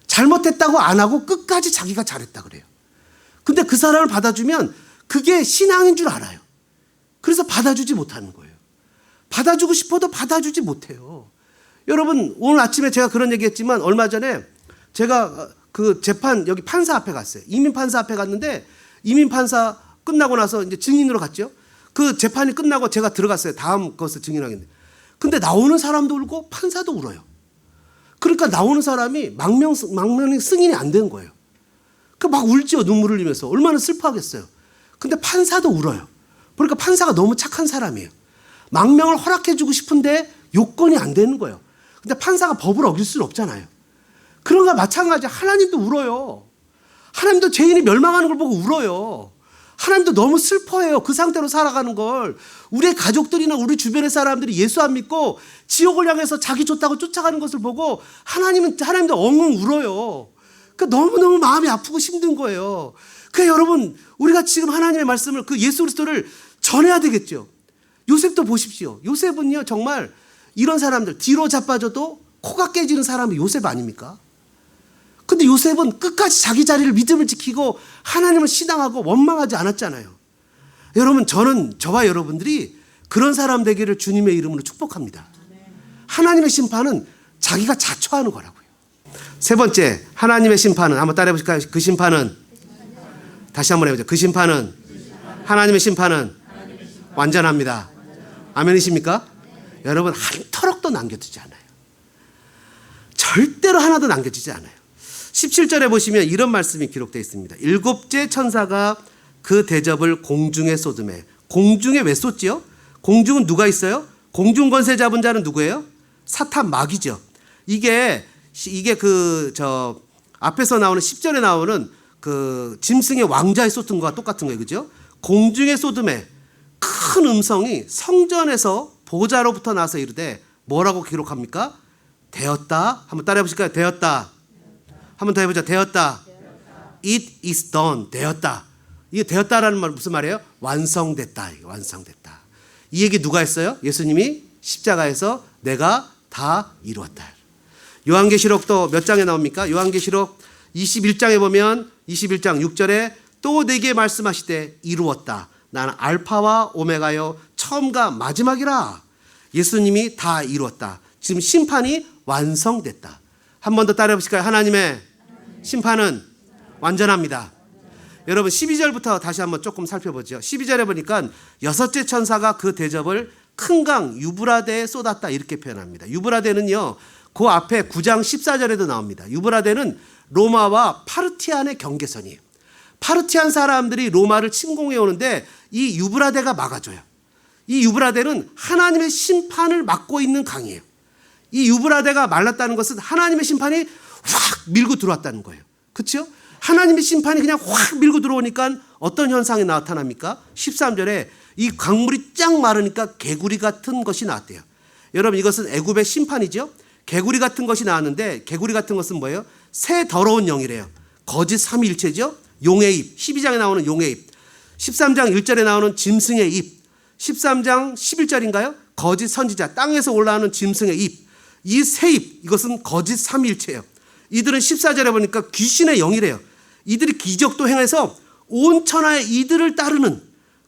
잘못했다고 안 하고 끝까지 자기가 잘했다 그래요. 근데 그 사람을 받아주면 그게 신앙인 줄 알아요. 그래서 받아주지 못하는 거예요. 받아주고 싶어도 받아주지 못해요. 여러분, 오늘 아침에 제가 그런 얘기했지만 얼마 전에 제가 그 재판 여기 판사 앞에 갔어요. 이민 판사 앞에 갔는데 이민 판사 끝나고 나서 이제 증인으로 갔죠. 그 재판이 끝나고 제가 들어갔어요. 다음 것을 증인하겠는데. 근데 나오는 사람도 울고 판사도 울어요. 그러니까 나오는 사람이 망명이 승인이 안 된 거예요. 그 막 울죠. 눈물을 흘리면서. 얼마나 슬퍼하겠어요. 근데 판사도 울어요. 그러니까 판사가 너무 착한 사람이에요. 망명을 허락해주고 싶은데 요건이 안 되는 거예요. 근데 판사가 법을 어길 수는 없잖아요. 그런 거와 마찬가지로 하나님도 울어요. 하나님도 죄인이 멸망하는 걸 보고 울어요. 하나님도 너무 슬퍼해요. 그 상태로 살아가는 걸. 우리의 가족들이나 우리 주변의 사람들이 예수 안 믿고 지옥을 향해서 자기 좋다고 쫓아가는 것을 보고 하나님도 엉엉 울어요. 그러니까 너무너무 마음이 아프고 힘든 거예요. 그러니까 여러분, 우리가 지금 하나님의 말씀을 그 예수 그리스도를 전해야 되겠죠. 요셉도 보십시오. 요셉은요, 정말 이런 사람들 뒤로 자빠져도 코가 깨지는 사람이 요셉 아닙니까? 근데 요셉은 끝까지 자기 자리를 믿음을 지키고 하나님을 신앙하고 원망하지 않았잖아요. 여러분, 저는 저와 여러분들이 그런 사람 되기를 주님의 이름으로 축복합니다. 하나님의 심판은 자기가 자초하는 거라고요. 세 번째, 하나님의 심판은 한번 따라해 보실까요? 그 심판은 다시 한번 해보죠. 그 심판은 하나님의 심판은 완전합니다. 아멘이십니까? 여러분, 한 터럭도 남겨두지 않아요. 절대로 하나도 남겨두지 않아요. 17절에 보시면 이런 말씀이 기록되어 있습니다. 일곱째 천사가 그 대접을 공중에 쏟으매. 공중에 왜 쏟지요? 공중은 누가 있어요? 공중 권세 잡은 자는 누구예요? 사탄 마귀죠. 이게 앞에서 나오는 10절에 나오는 그 짐승의 왕자에 쏟은 거와 똑같은 거예요. 그죠? 공중에 쏟음에 큰 음성이 성전에서 보좌로부터 나서 이르되 뭐라고 기록합니까? 되었다. 한번 따라해 보실까요? 되었다. 한번 더 해보자. 되었다. It is done. 되었다. 이게 되었다라는 말 무슨 말이에요? 완성됐다. 완성됐다. 이 얘기 누가 했어요? 예수님이 십자가에서 내가 다 이루었다. 요한계시록도 몇 장에 나옵니까? 요한계시록 21장에 보면 21장 6절에 또 내게 말씀하시되 이루었다. 나는 알파와 오메가요 처음과 마지막이라. 예수님이 다 이루었다. 지금 심판이 완성됐다. 한 번 더 따라해 보실까요? 하나님의 심판은 완전합니다. 여러분 12절부터 다시 한번 조금 살펴보죠. 12절에 보니까 여섯째 천사가 그 대접을 큰 강 유브라데에 쏟았다 이렇게 표현합니다. 유브라데는요, 그 앞에 9장 14절에도 나옵니다. 유브라데는 로마와 파르티안의 경계선이에요. 파르티안 사람들이 로마를 침공해 오는데 이 유브라데가 막아줘요. 이 유브라데는 하나님의 심판을 막고 있는 강이에요. 이 유브라데가 말랐다는 것은 하나님의 심판이 확 밀고 들어왔다는 거예요. 그렇죠? 하나님의 심판이 그냥 확 밀고 들어오니까 어떤 현상이 나타납니까? 13절에 이 강물이 쫙 마르니까 개구리 같은 것이 나왔대요. 여러분 이것은 애굽의 심판이죠. 개구리 같은 것이 나왔는데 개구리 같은 것은 뭐예요? 새 더러운 영이래요. 거짓 삼위일체죠. 용의 입, 12장에 나오는 용의 입, 13장 1절에 나오는 짐승의 입, 13장 11절인가요? 거짓 선지자, 땅에서 올라오는 짐승의 입, 이 새 입, 이것은 거짓 삼위일체예요. 이들은 14절에 보니까 귀신의 영이래요. 이들이 기적도 행해서 온 천하에 이들을 따르는,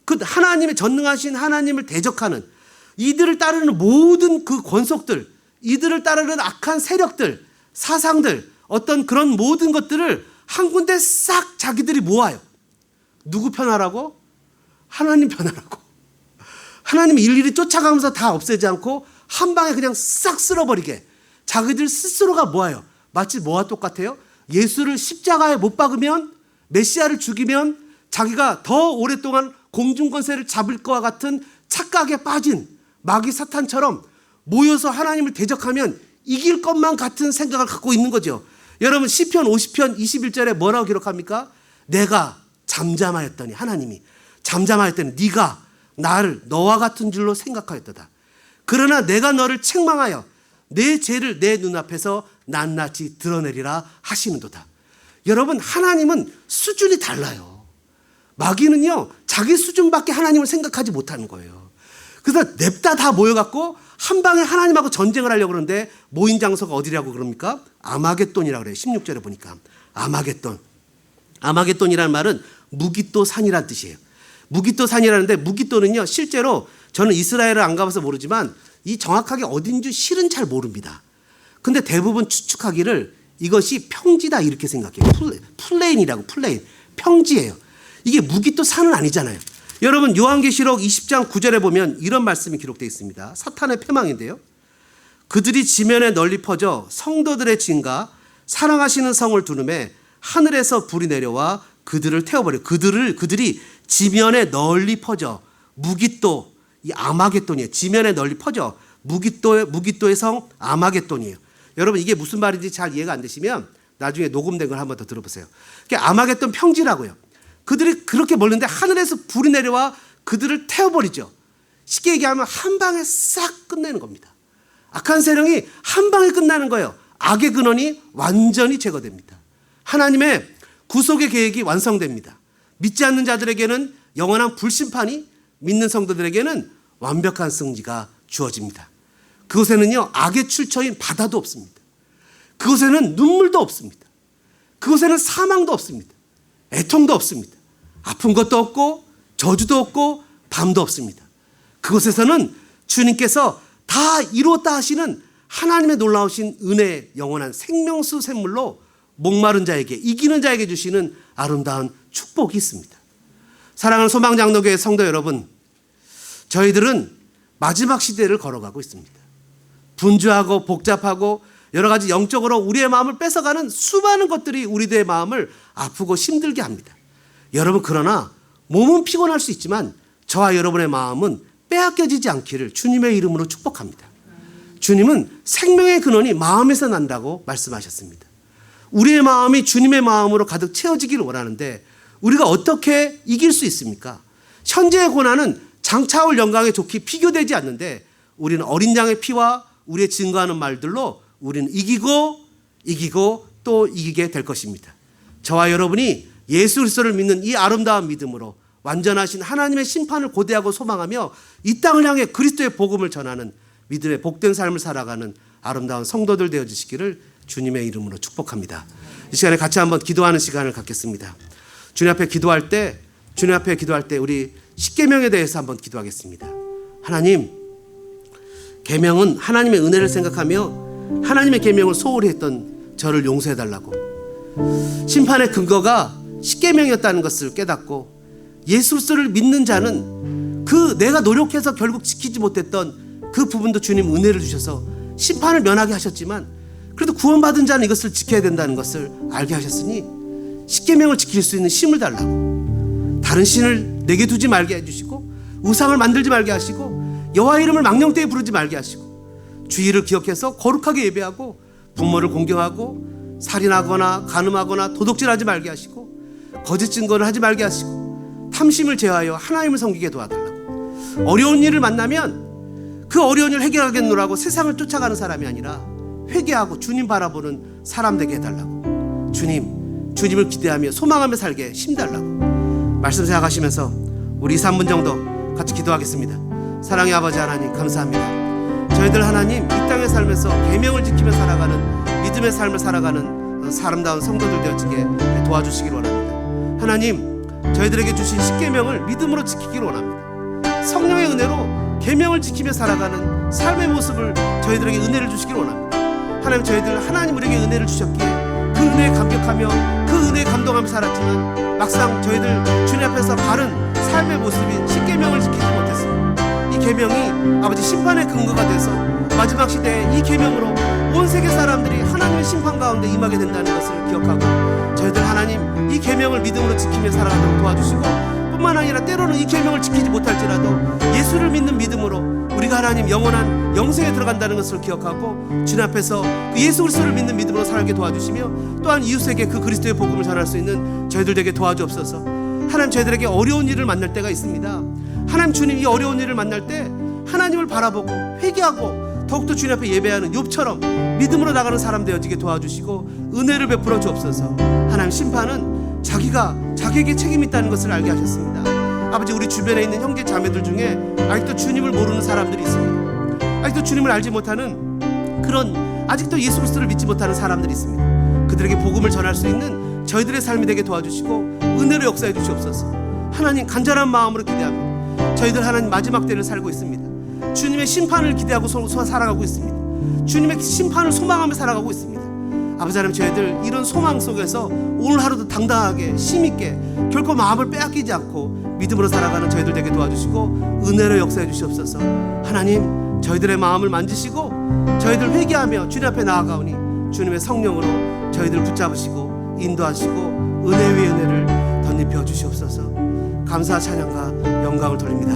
그 하나님의 전능하신 하나님을 대적하는, 이들을 따르는 모든 그 권속들, 이들을 따르는 악한 세력들, 사상들, 어떤 그런 모든 것들을 한 군데 싹 자기들이 모아요. 누구 편하라고? 하나님 편하라고. 하나님이 일일이 쫓아가면서 다 없애지 않고 한 방에 그냥 싹 쓸어버리게 자기들 스스로가 모아요. 마치 뭐와 똑같아요? 예수를 십자가에 못 박으면, 메시아를 죽이면 자기가 더 오랫동안 공중권세를 잡을 것과 같은 착각에 빠진 마귀 사탄처럼 모여서 하나님을 대적하면 이길 것만 같은 생각을 갖고 있는 거죠. 여러분 시편 50편 21절에 뭐라고 기록합니까? 내가 잠잠하였더니, 하나님이 잠잠하였더니 네가 나를 너와 같은 줄로 생각하였도다. 그러나 내가 너를 책망하여 내 죄를 내 눈앞에서 낱낱이 드러내리라 하시는도다. 여러분 하나님은 수준이 달라요. 마귀는요 자기 수준밖에 하나님을 생각하지 못하는 거예요. 그래서 냅다 다 모여갖고 한 방에 하나님하고 전쟁을 하려고 그러는데 모인 장소가 어디라고 그럽니까? 아마겟돈이라고 그래요. 16절에 보니까 아마겟돈. 아마겟돈이라는 말은 무깃도 산이라는 뜻이에요. 무깃도 산이라는데, 무깃도는요 실제로 저는 이스라엘을 안 가봐서 모르지만 이 정확하게 어딘지 실은 잘 모릅니다. 근데 대부분 추측하기를 이것이 평지다 이렇게 생각해요. 플레인이라고, 플레인, 평지예요. 이게 무깃도 산은 아니잖아요. 여러분 요한계시록 20장 9절에 보면 이런 말씀이 기록되어 있습니다. 사탄의 패망인데요. 그들이 지면에 널리 퍼져 성도들의 진과 사랑하시는 성을 두름에 하늘에서 불이 내려와 그들을 태워버려. 그들이 지면에 널리 퍼져, 무깃도, 이 아마겟돈이에요. 지면에 널리 퍼져 무깃도의 성 아마겟돈이에요. 여러분 이게 무슨 말인지 잘 이해가 안 되시면 나중에 녹음된 걸 한번 더 들어보세요. 아마겟돈 평지라고요. 그들이 그렇게 멀는데 하늘에서 불이 내려와 그들을 태워버리죠. 쉽게 얘기하면 한 방에 싹 끝내는 겁니다. 악한 세력이 한 방에 끝나는 거예요. 악의 근원이 완전히 제거됩니다. 하나님의 구속의 계획이 완성됩니다. 믿지 않는 자들에게는 영원한 불심판이, 믿는 성도들에게는 완벽한 승리가 주어집니다. 그곳에는요 악의 출처인 바다도 없습니다. 그곳에는 눈물도 없습니다. 그곳에는 사망도 없습니다. 애통도 없습니다. 아픈 것도 없고 저주도 없고 밤도 없습니다. 그곳에서는 주님께서 다 이루었다 하시는 하나님의 놀라우신 은혜의 영원한 생명수 샘물로 목마른 자에게, 이기는 자에게 주시는 아름다운 축복이 있습니다. 사랑하는 소망장로교회 성도 여러분, 저희들은 마지막 시대를 걸어가고 있습니다. 분주하고 복잡하고 여러 가지 영적으로 우리의 마음을 뺏어가는 수많은 것들이 우리들의 마음을 아프고 힘들게 합니다. 여러분 그러나 몸은 피곤할 수 있지만 저와 여러분의 마음은 빼앗겨지지 않기를 주님의 이름으로 축복합니다. 주님은 생명의 근원이 마음에서 난다고 말씀하셨습니다. 우리의 마음이 주님의 마음으로 가득 채워지기를 원하는데 우리가 어떻게 이길 수 있습니까? 현재의 고난은 장차올 영광에 좋게 비교되지 않는데 우리는 어린 양의 피와 우리의 증거하는 말들로 우리는 이기고 또 이기게 될 것입니다. 저와 여러분이 예수 그리스도를 믿는 이 아름다운 믿음으로 완전하신 하나님의 심판을 고대하고 소망하며 이 땅을 향해 그리스도의 복음을 전하는 믿음의 복된 삶을 살아가는 아름다운 성도들 되어주시기를 주님의 이름으로 축복합니다. 이 시간에 같이 한번 기도하는 시간을 갖겠습니다. 주님 앞에 기도할 때 우리 십계명에 대해서 한번 기도하겠습니다. 하나님, 계명은 하나님의 은혜를 생각하며 하나님의 계명을 소홀히 했던 저를 용서해달라고, 심판의 근거가 십계명이었다는 것을 깨닫고 예수 그리스도를 믿는 자는 그 내가 노력해서 결국 지키지 못했던 그 부분도 주님 은혜를 주셔서 심판을 면하게 하셨지만 그래도 구원받은 자는 이것을 지켜야 된다는 것을 알게 하셨으니 십계명을 지킬 수 있는 힘을 달라고, 다른 신을 내게 두지 말게 해주시고 우상을 만들지 말게 하시고 여호와 이름을 망령되이 부르지 말게 하시고 주의를 기억해서 거룩하게 예배하고 부모를 공경하고 살인하거나 간음하거나 도둑질하지 말게 하시고 거짓 증거를 하지 말게 하시고 탐심을 제하여 하나님을 섬기게 도와달라고, 어려운 일을 만나면 그 어려운 일을 해결하겠노라고 세상을 쫓아가는 사람이 아니라 회개하고 주님 바라보는 사람 되게 해달라고, 주님을 기대하며 소망하며 살게 힘달라고 말씀 생각하시면서 우리 2, 3분 정도 같이 기도하겠습니다. 사랑의 아버지 하나님, 감사합니다. 저희들 하나님 이 땅의 삶에서 계명을 지키며 살아가는 믿음의 삶을 살아가는 사람다운 성도들 되어지게 도와주시기를 원합니다. 하나님, 저희들에게 주신 십계명을 믿음으로 지키기를 원합니다. 성령의 은혜로 계명을 지키며 살아가는 삶의 모습을 저희들에게 은혜를 주시기를 원합니다. 하나님, 저희들 하나님 우리에게 은혜를 주셨기에 그 은혜에 감격하며 그 은혜에 감동하며 살았지만 막상 저희들 주님 앞에서 바른 삶의 모습인 십계명을 지키지 못했습니다. 이 계명이 아버지 심판의 근거가 돼서 마지막 시대에 이 계명으로 온 세계 사람들이 하나님의 심판 가운데 임하게 된다는 것을 기억하고 저희들 하나님 이 계명을 믿음으로 지키며 살아가도록 도와주시고, 뿐만 아니라 때로는 이 계명을 지키지 못할지라도 예수를 믿는 믿음으로 우리가 하나님 영원한 영생에 들어간다는 것을 기억하고 주님 앞에서 그 예수 그리스도를 믿는 믿음으로 살게 도와주시며 또한 이웃에게 그 그리스도의 복음을 전할 수 있는 저희들 되게 도와주옵소서. 하나님, 저희들에게 어려운 일을 만날 때가 있습니다. 하나님, 주님 이 어려운 일을 만날 때 하나님을 바라보고 회개하고 더욱더 주님 앞에 예배하는 욥처럼 믿음으로 나가는 사람 되어지게 도와주시고 은혜를 베풀어 주옵소서. 하나님, 심판은 자기에게 책임이 있다는 것을 알게 하셨습니다. 아버지, 우리 주변에 있는 형제 자매들 중에 아직도 주님을 모르는 사람들이 있습니다. 아직도 주님을 알지 못하는 그런, 아직도 예수 그리스도를 믿지 못하는 사람들이 있습니다. 그들에게 복음을 전할 수 있는 저희들의 삶이 되게 도와주시고 은혜로 역사해 주시옵소서. 하나님, 간절한 마음으로 기대합니다. 저희들 하나님 마지막 때를 살고 있습니다. 주님의 심판을 기대하고 살아가고 있습니다. 주님의 심판을 소망하며 살아가고 있습니다. 아버지 하나님, 저희들 이런 소망 속에서 오늘 하루도 당당하게 힘있게 결코 마음을 빼앗기지 않고 믿음으로 살아가는 저희들 되게 도와주시고 은혜로 역사해 주시옵소서. 하나님, 저희들의 마음을 만지시고 저희들 회개하며 주님 앞에 나아가오니 주님의 성령으로 저희들 붙잡으시고 인도하시고 은혜 위에 은혜를 덧입혀 주시옵소서. 감사 찬양과 영광을 돌립니다.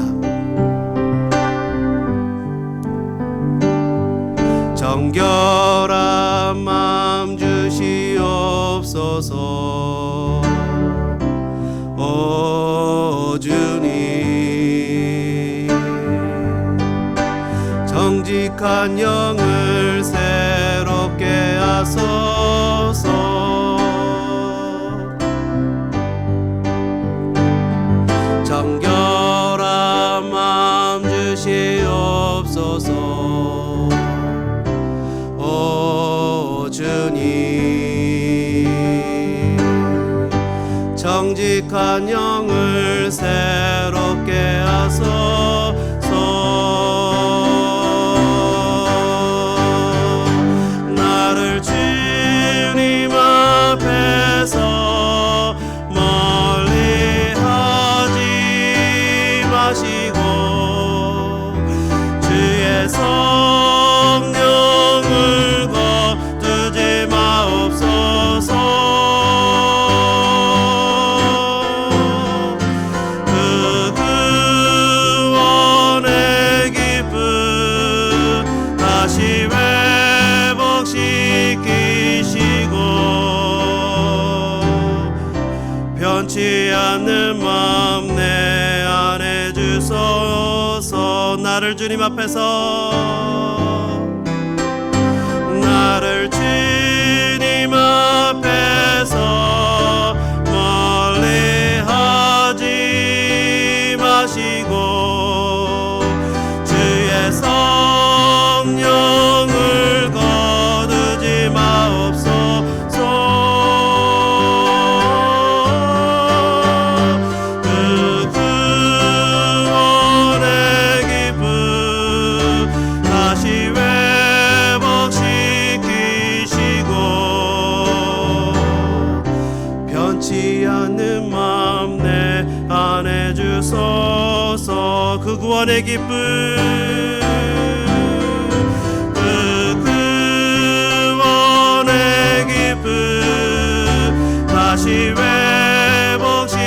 정결한 마음 주시옵소서. 오 주님, 정직한 영을 새롭게 하소서. 정결한 마음 주시옵소서. 주님, 정직한 영을 새롭게 하소서. 나를 주님 앞에서 멀리 하지 마시고 주의 성령을 거두지 마옵소서. 그 구원의 기쁨 다시 회복시키시고 변치 않는 마음 내 안에 주소서. 나를 주님 앞에서, 나를 주님 앞에서 멀리 하지 마시고 주의 성령을 거두지 마옵소서. 그 구원의 기쁨 다시 회복시키시고 구원의 기쁨 구원의 기쁨 다시 회복시키시고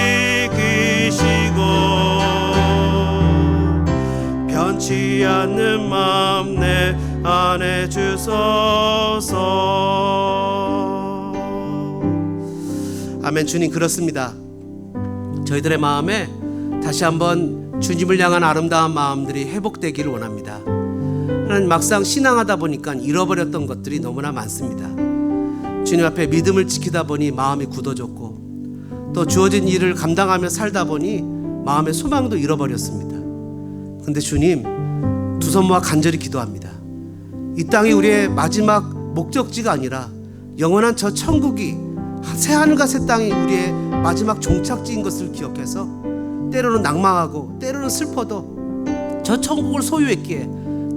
변치 않는 마음 내 안에 주소서. 아멘. 주님, 그렇습니다. 저희들의 마음에 다시 한번 주님을 향한 아름다운 마음들이 회복되기를 원합니다. 하나님, 막상 신앙하다 보니까 잃어버렸던 것들이 너무나 많습니다. 주님 앞에 믿음을 지키다 보니 마음이 굳어졌고, 또 주어진 일을 감당하며 살다 보니 마음의 소망도 잃어버렸습니다. 근데 주님, 두 손 모아 간절히 기도합니다. 이 땅이 우리의 마지막 목적지가 아니라 영원한 저 천국이, 새하늘과 새 땅이 우리의 마지막 종착지인 것을 기억해서 때로는 낭망하고 때로는 슬퍼도 저 천국을 소유했기에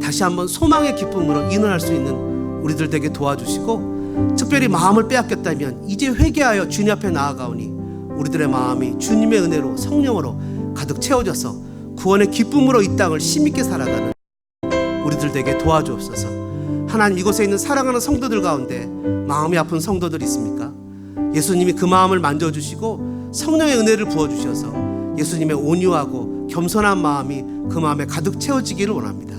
다시 한번 소망의 기쁨으로 인원할 수 있는 우리들 되게 도와주시고, 특별히 마음을 빼앗겼다면 이제 회개하여 주님 앞에 나아가오니 우리들의 마음이 주님의 은혜로 성령으로 가득 채워져서 구원의 기쁨으로 이 땅을 힘있게 살아가는 우리들 되게 도와주옵소서. 하나님, 이곳에 있는 사랑하는 성도들 가운데 마음이 아픈 성도들 있습니까? 예수님이 그 마음을 만져주시고 성령의 은혜를 부어주셔서 예수님의 온유하고 겸손한 마음이 그 마음에 가득 채워지기를 원합니다.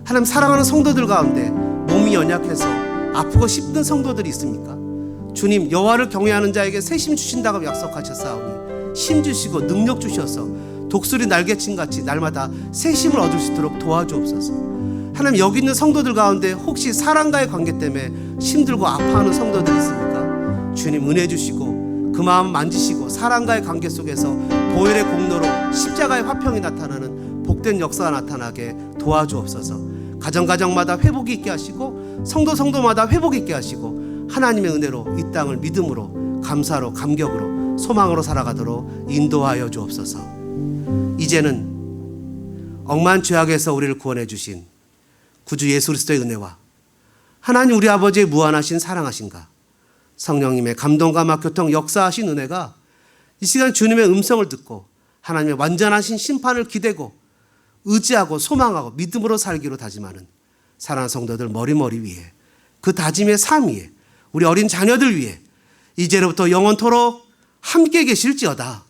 하나님, 사랑하는 성도들 가운데 몸이 연약해서 아프고 힘든 성도들이 있습니까? 주님, 여호와를 경외하는 자에게 새 힘 주신다고 약속하셨사오니 힘 주시고 능력 주셔서 독수리 날개친 같이 날마다 새 힘을 얻을 수 있도록 도와주옵소서. 하나님, 여기 있는 성도들 가운데 혹시 사랑과의 관계 때문에 힘들고 아파하는 성도들이 있습니까? 주님, 은혜 주시고 그 마음 만지시고 사랑과의 관계 속에서 보혈의 공로로 십자가의 화평이 나타나는 복된 역사가 나타나게 도와주옵소서. 가정가정마다 회복이 있게 하시고 성도마다 회복이 있게 하시고 하나님의 은혜로 이 땅을 믿음으로 감사로 감격으로 소망으로 살아가도록 인도하여 주옵소서. 이제는 억만 죄악에서 우리를 구원해 주신 구주 예수 그리스도의 은혜와 하나님 우리 아버지의 무한하신 사랑하신가, 성령님의 감동과 교통 역사하신 은혜가 이 시간 주님의 음성을 듣고 하나님의 완전하신 심판을 기대고 의지하고 소망하고 믿음으로 살기로 다짐하는 사랑하는 성도들 머리머리 위에, 그 다짐의 삶 위에, 우리 어린 자녀들 위에 이제로부터 영원토록 함께 계실지어다.